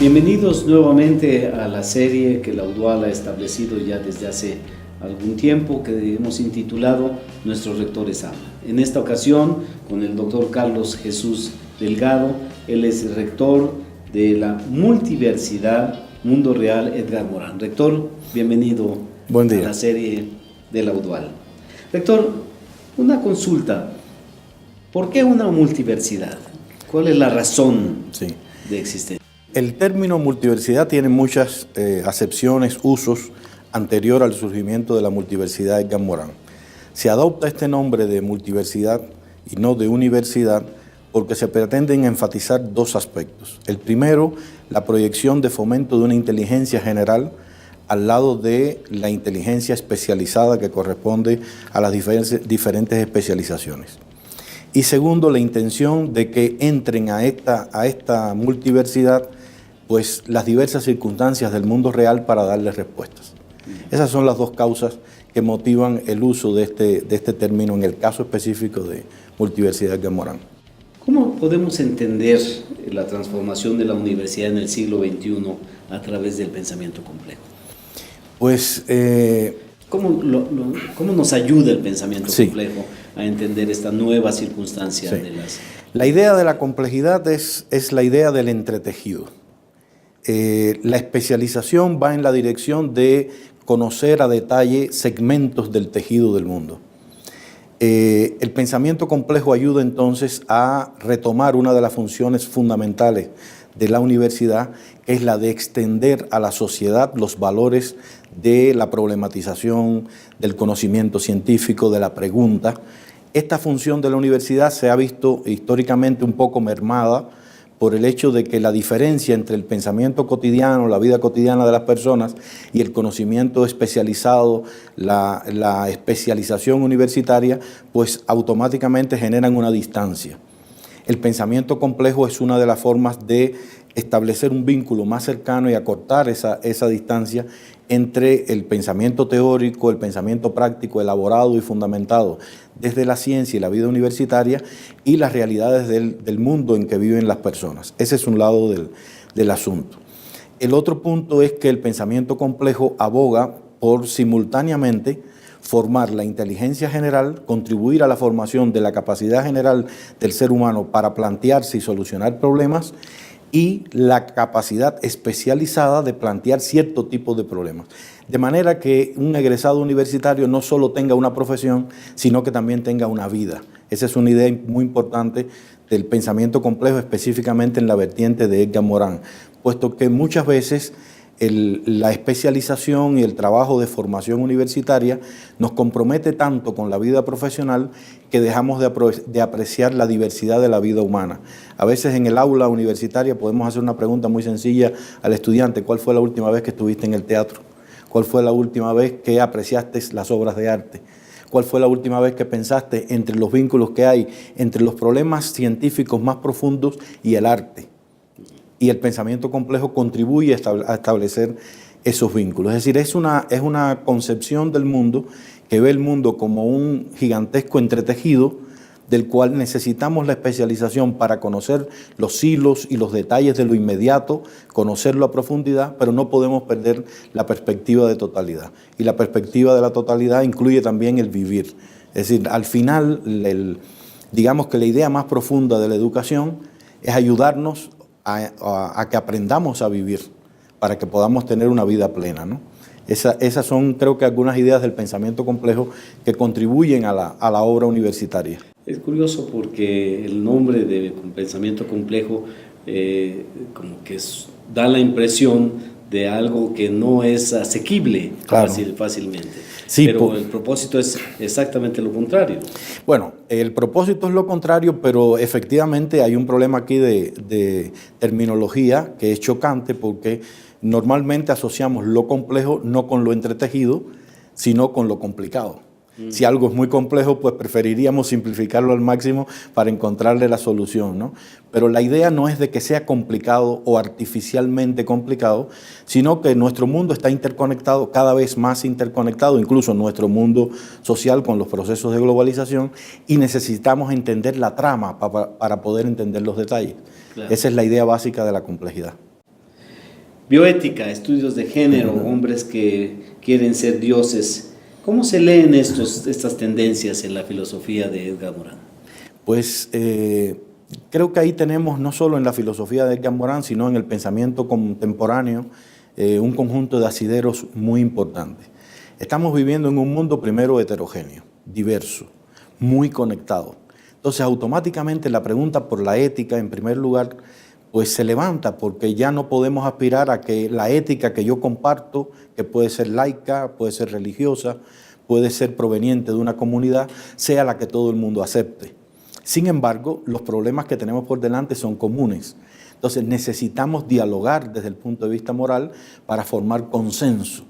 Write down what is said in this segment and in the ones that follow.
Bienvenidos nuevamente a la serie que la UDUAL ha establecido ya desde hace algún tiempo, que hemos intitulado Nuestros Rectores Hablan. En esta ocasión con el doctor Carlos Jesús Delgado. Él es el rector de la Multiversidad Mundo Real Edgar Morán. Rector, bienvenido. Buen día. A la serie de la UDUAL. Rector, una consulta. ¿Por qué una multiversidad? ¿Cuál es la razón de existencia? El término multiversidad tiene muchas acepciones, usos, anterior al surgimiento de la multiversidad de Edgar Morán. Se adopta este nombre de multiversidad y no de universidad porque se pretenden enfatizar dos aspectos. El primero, la proyección de fomento de una inteligencia general al lado de la inteligencia especializada que corresponde a las diferentes especializaciones. Y segundo, la intención de que entren a esta multiversidad pues las diversas circunstancias del mundo real para darle respuestas. Esas son las dos causas que motivan el uso de este término en el caso específico de multiversidad de Morán. ¿Cómo podemos entender la transformación de la universidad en el siglo XXI a través del pensamiento complejo? Pues, ¿cómo nos ayuda el pensamiento complejo a entender esta nueva circunstancia de las... La idea de la complejidad es la idea del entretejido. La especialización va en la dirección de conocer a detalle segmentos del tejido del mundo. El pensamiento complejo ayuda entonces a retomar una de las funciones fundamentales de la universidad, que es la de extender a la sociedad los valores de la problematización, del conocimiento científico, de la pregunta. Esta función de la universidad se ha visto históricamente un poco mermada por el hecho de que la diferencia entre el pensamiento cotidiano, la vida cotidiana de las personas y el conocimiento especializado, la especialización universitaria, pues automáticamente generan una distancia. El pensamiento complejo es una de las formas de establecer un vínculo más cercano y acortar esa distancia entre el pensamiento teórico, el pensamiento práctico, elaborado y fundamentado desde la ciencia y la vida universitaria y las realidades del mundo en que viven las personas. Ese es un lado del asunto. El otro punto es que el pensamiento complejo aboga por simultáneamente formar la inteligencia general, contribuir a la formación de la capacidad general del ser humano para plantearse y solucionar problemas, y la capacidad especializada de plantear cierto tipo de problemas. De manera que un egresado universitario no solo tenga una profesión, sino que también tenga una vida. Esa es una idea muy importante del pensamiento complejo, específicamente en la vertiente de Edgar Morán, puesto que muchas veces la especialización y el trabajo de formación universitaria nos compromete tanto con la vida profesional que dejamos de apreciar la diversidad de la vida humana. A veces en el aula universitaria podemos hacer una pregunta muy sencilla al estudiante: ¿cuál fue la última vez que estuviste en el teatro? ¿Cuál fue la última vez que apreciaste las obras de arte? ¿Cuál fue la última vez que pensaste entre los vínculos que hay entre los problemas científicos más profundos y el arte? Y el pensamiento complejo contribuye a establecer esos vínculos. Es decir, es una concepción del mundo que ve el mundo como un gigantesco entretejido del cual necesitamos la especialización para conocer los hilos y los detalles de lo inmediato, conocerlo a profundidad, pero no podemos perder la perspectiva de totalidad. Y la perspectiva de la totalidad incluye también el vivir. Es decir, al final, digamos que la idea más profunda de la educación es ayudarnos a que aprendamos a vivir para que podamos tener una vida plena, ¿no? Esas son, creo que, algunas ideas del pensamiento complejo que contribuyen a la obra universitaria. Es curioso porque el nombre de pensamiento complejo como que da la impresión de algo que no es asequible fácilmente. Sí, pero el propósito es exactamente lo contrario. Bueno, el propósito es lo contrario, pero efectivamente hay un problema aquí de terminología que es chocante porque normalmente asociamos lo complejo no con lo entretejido, sino con lo complicado. Si algo es muy complejo, pues preferiríamos simplificarlo al máximo para encontrarle la solución, ¿no? Pero la idea no es de que sea complicado o artificialmente complicado, sino que nuestro mundo está interconectado, cada vez más interconectado, incluso nuestro mundo social con los procesos de globalización, y necesitamos entender la trama para poder entender los detalles. Claro. Esa es la idea básica de la complejidad. Bioética, estudios de género, hombres que quieren ser dioses. ¿Cómo se leen estas tendencias en la filosofía de Edgar Morin? Pues creo que ahí tenemos, no solo en la filosofía de Edgar Morin, sino en el pensamiento contemporáneo, un conjunto de asideros muy importantes. Estamos viviendo en un mundo primero heterogéneo, diverso, muy conectado. Entonces automáticamente la pregunta por la ética, en primer lugar, pues se levanta, porque ya no podemos aspirar a que la ética que yo comparto, que puede ser laica, puede ser religiosa, puede ser proveniente de una comunidad, sea la que todo el mundo acepte. Sin embargo, los problemas que tenemos por delante son comunes. Entonces necesitamos dialogar desde el punto de vista moral para formar consenso.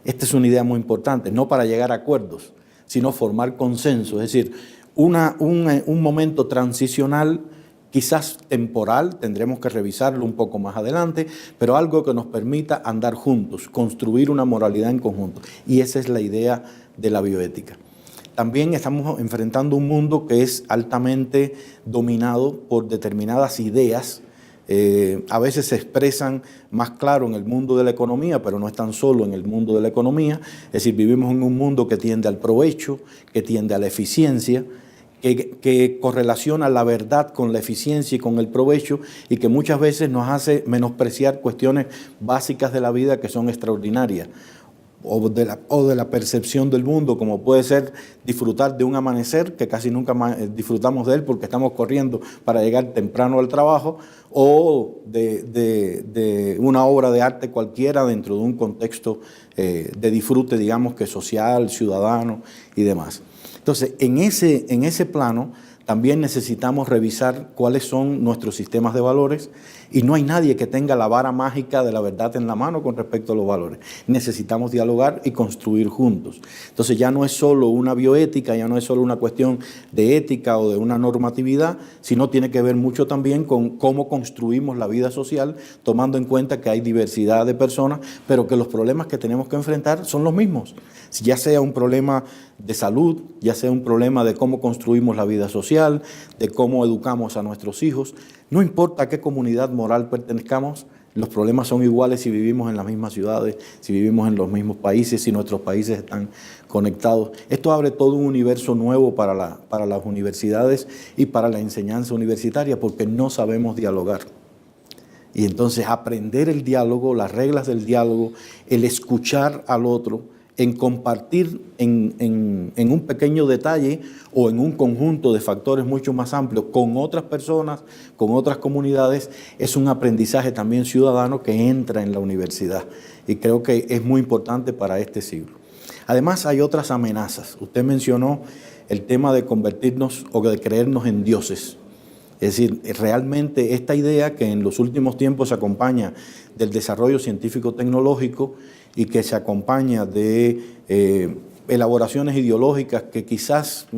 Esta es una idea muy importante, no para llegar a acuerdos, sino formar consenso, es decir, un momento transicional, quizás temporal, tendremos que revisarlo un poco más adelante, pero algo que nos permita andar juntos, construir una moralidad en conjunto. Y esa es la idea de la bioética. También estamos enfrentando un mundo que es altamente dominado por determinadas ideas. A veces se expresan más claro en el mundo de la economía, pero no están solo en el mundo de la economía. Es decir, vivimos en un mundo que tiende al provecho, que tiende a la eficiencia, que correlaciona la verdad con la eficiencia y con el provecho, y que muchas veces nos hace menospreciar cuestiones básicas de la vida que son extraordinarias, o de la percepción del mundo, como puede ser disfrutar de un amanecer, que casi nunca disfrutamos de él porque estamos corriendo para llegar temprano al trabajo, o de una obra de arte cualquiera dentro de un contexto de disfrute, digamos que social, ciudadano y demás. Entonces, en ese plano también necesitamos revisar cuáles son nuestros sistemas de valores, y no hay nadie que tenga la vara mágica de la verdad en la mano con respecto a los valores. Necesitamos dialogar y construir juntos. Entonces ya no es solo una bioética, ya no es solo una cuestión de ética o de una normatividad, sino tiene que ver mucho también con cómo construimos la vida social, tomando en cuenta que hay diversidad de personas, pero que los problemas que tenemos que enfrentar son los mismos. Ya sea un problema de salud, ya sea un problema de cómo construimos la vida social, de cómo educamos a nuestros hijos. No importa a qué comunidad moral pertenezcamos, los problemas son iguales si vivimos en las mismas ciudades, si vivimos en los mismos países, si nuestros países están conectados. Esto abre todo un universo nuevo para las universidades y para la enseñanza universitaria, porque no sabemos dialogar. Y entonces aprender el diálogo, las reglas del diálogo, el escuchar al otro, en compartir en un pequeño detalle o en un conjunto de factores mucho más amplios con otras personas, con otras comunidades, es un aprendizaje también ciudadano que entra en la universidad, y creo que es muy importante para este siglo. Además, hay otras amenazas. Usted mencionó el tema de convertirnos o de creernos en dioses. Es decir, realmente esta idea que en los últimos tiempos se acompaña del desarrollo científico-tecnológico y que se acompaña de elaboraciones ideológicas que quizás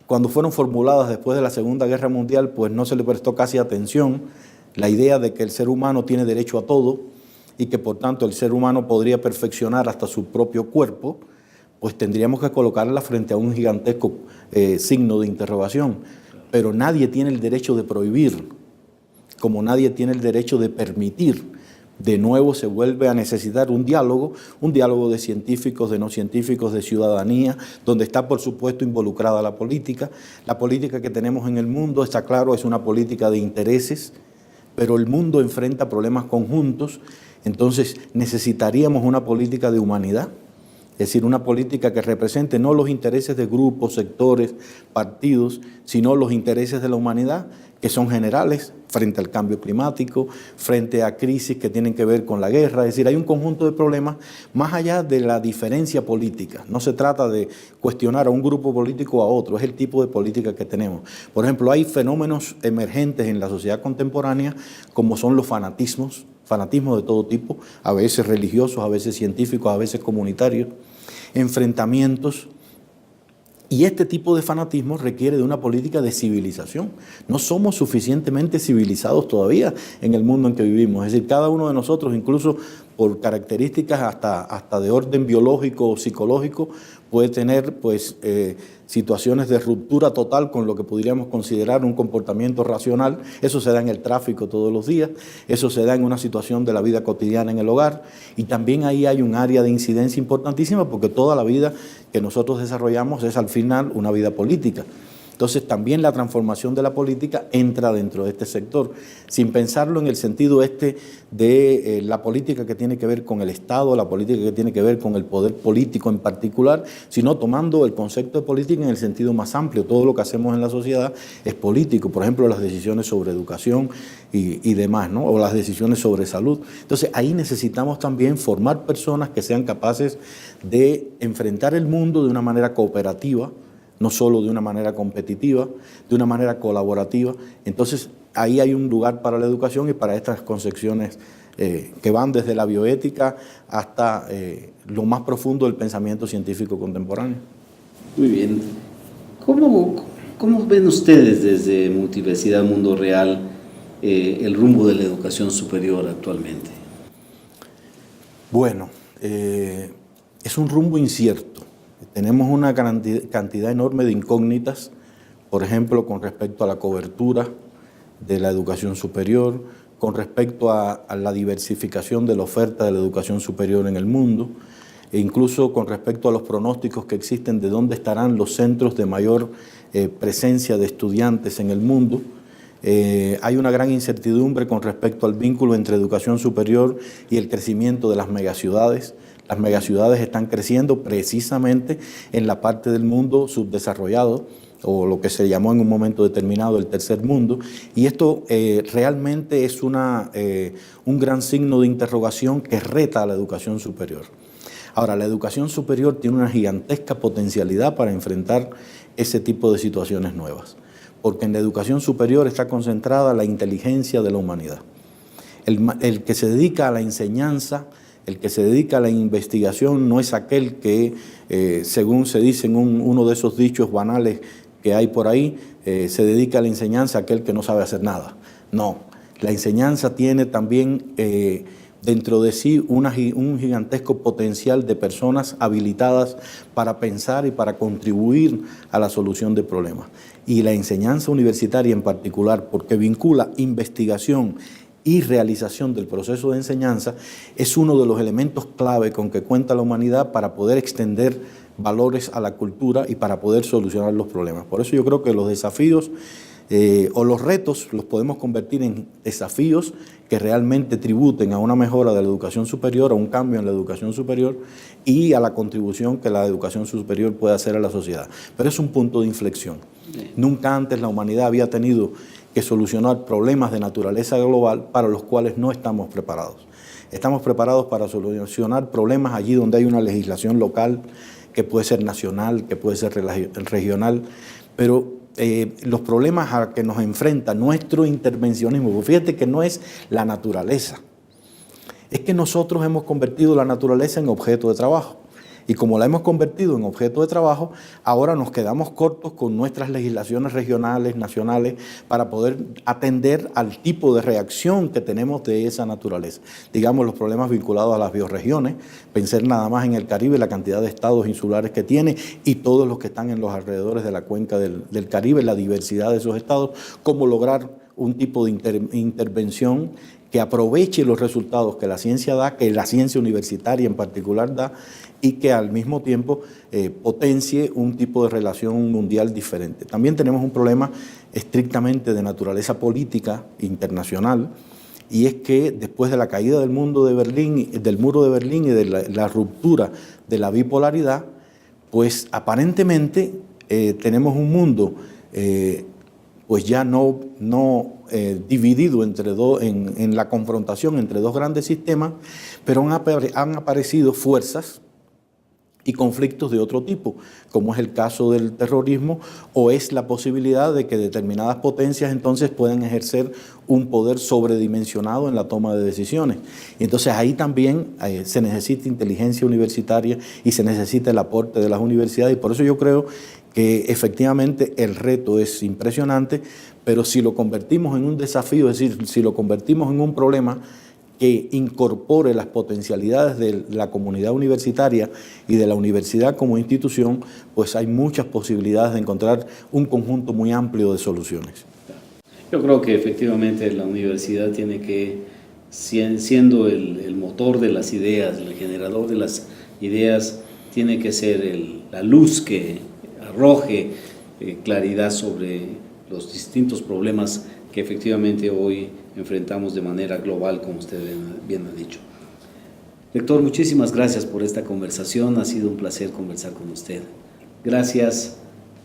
cuando fueron formuladas después de la Segunda Guerra Mundial, pues no se le prestó casi atención. La idea de que el ser humano tiene derecho a todo y que por tanto el ser humano podría perfeccionar hasta su propio cuerpo, pues tendríamos que colocarla frente a un gigantesco signo de interrogación. Pero nadie tiene el derecho de prohibir, como nadie tiene el derecho de permitir. De nuevo se vuelve a necesitar un diálogo de científicos, de no científicos, de ciudadanía, donde está por supuesto involucrada la política. La política que tenemos en el mundo, está claro, es una política de intereses, pero el mundo enfrenta problemas conjuntos, entonces necesitaríamos una política de humanidad. Es decir, una política que represente no los intereses de grupos, sectores, partidos, sino los intereses de la humanidad, que son generales, frente al cambio climático, frente a crisis que tienen que ver con la guerra. Es decir, hay un conjunto de problemas más allá de la diferencia política. No se trata de cuestionar a un grupo político o a otro, es el tipo de política que tenemos. Por ejemplo, hay fenómenos emergentes en la sociedad contemporánea, como son los fanatismos de todo tipo, a veces religiosos, a veces científicos, a veces comunitarios, enfrentamientos. Y este tipo de fanatismo requiere de una política de civilización. No somos suficientemente civilizados todavía en el mundo en que vivimos. Es decir, cada uno de nosotros, incluso por características hasta de orden biológico o psicológico, puede tener situaciones de ruptura total con lo que podríamos considerar un comportamiento racional. Eso se da en el tráfico todos los días, eso se da en una situación de la vida cotidiana en el hogar, y también ahí hay un área de incidencia importantísima porque toda la vida que nosotros desarrollamos es al final una vida política. Entonces también la transformación de la política entra dentro de este sector, sin pensarlo en el sentido de la política que tiene que ver con el Estado, la política que tiene que ver con el poder político en particular, sino tomando el concepto de política en el sentido más amplio. Todo lo que hacemos en la sociedad es político, por ejemplo, las decisiones sobre educación y demás, ¿no? O las decisiones sobre salud. Entonces ahí necesitamos también formar personas que sean capaces de enfrentar el mundo de una manera cooperativa, no solo de una manera competitiva, de una manera colaborativa. Entonces, ahí hay un lugar para la educación y para estas concepciones que van desde la bioética hasta lo más profundo del pensamiento científico contemporáneo. Muy bien. ¿Cómo ven ustedes desde Multiversidad Mundo Real el rumbo de la educación superior actualmente? Bueno, es un rumbo incierto. Tenemos una cantidad enorme de incógnitas, por ejemplo, con respecto a la cobertura de la educación superior, con respecto a la diversificación de la oferta de la educación superior en el mundo, e incluso con respecto a los pronósticos que existen de dónde estarán los centros de mayor presencia de estudiantes en el mundo. Hay una gran incertidumbre con respecto al vínculo entre educación superior y el crecimiento de las megaciudades. Las megaciudades están creciendo precisamente en la parte del mundo subdesarrollado, o lo que se llamó en un momento determinado el tercer mundo, y esto realmente es un gran signo de interrogación que reta a la educación superior. Ahora, la educación superior tiene una gigantesca potencialidad para enfrentar ese tipo de situaciones nuevas, porque en la educación superior está concentrada la inteligencia de la humanidad. El que se dedica a la enseñanza, el que se dedica a la investigación no es aquel que, según se dice en uno de esos dichos banales que hay por ahí, se dedica a la enseñanza aquel que no sabe hacer nada. No, la enseñanza tiene también dentro de sí un gigantesco potencial de personas habilitadas para pensar y para contribuir a la solución de problemas. Y la enseñanza universitaria en particular, porque vincula investigación y realización del proceso de enseñanza, es uno de los elementos clave con que cuenta la humanidad para poder extender valores a la cultura y para poder solucionar los problemas. Por eso yo creo que los desafíos o los retos los podemos convertir en desafíos que realmente tributen a una mejora de la educación superior, a un cambio en la educación superior y a la contribución que la educación superior puede hacer a la sociedad. Pero es un punto de inflexión. Nunca antes la humanidad había tenido que solucionar problemas de naturaleza global para los cuales no estamos preparados. Estamos preparados para solucionar problemas allí donde hay una legislación local, que puede ser nacional, que puede ser regional, pero los problemas a que nos enfrenta nuestro intervencionismo, pues fíjate que no es la naturaleza, es que nosotros hemos convertido la naturaleza en objeto de trabajo. Y como la hemos convertido en objeto de trabajo, ahora nos quedamos cortos con nuestras legislaciones regionales, nacionales, para poder atender al tipo de reacción que tenemos de esa naturaleza. Digamos, los problemas vinculados a las bioregiones, pensar nada más en el Caribe, la cantidad de estados insulares que tiene y todos los que están en los alrededores de la cuenca del Caribe, la diversidad de esos estados, cómo lograr un tipo de intervención que aproveche los resultados que la ciencia da, que la ciencia universitaria en particular da, y que al mismo tiempo potencie un tipo de relación mundial diferente. También tenemos un problema estrictamente de naturaleza política internacional, y es que después de la caída del muro de Berlín y de la ruptura de la bipolaridad, pues aparentemente tenemos un mundo pues ya no dividido en la confrontación entre dos grandes sistemas, pero han aparecido fuerzas y conflictos de otro tipo, como es el caso del terrorismo, o es la posibilidad de que determinadas potencias entonces puedan ejercer un poder sobredimensionado en la toma de decisiones. Y entonces ahí también se necesita inteligencia universitaria y se necesita el aporte de las universidades, y por eso yo creo que efectivamente el reto es impresionante, pero si lo convertimos en un desafío, es decir, si lo convertimos en un problema que incorpore las potencialidades de la comunidad universitaria y de la universidad como institución, pues hay muchas posibilidades de encontrar un conjunto muy amplio de soluciones. Yo creo que efectivamente la universidad tiene que, siendo el motor de las ideas, el generador de las ideas, tiene que ser la luz que arroje claridad sobre los distintos problemas que efectivamente hoy enfrentamos de manera global, como usted bien ha dicho. Rector, muchísimas gracias por esta conversación, ha sido un placer conversar con usted. Gracias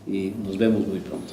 y nos vemos muy pronto.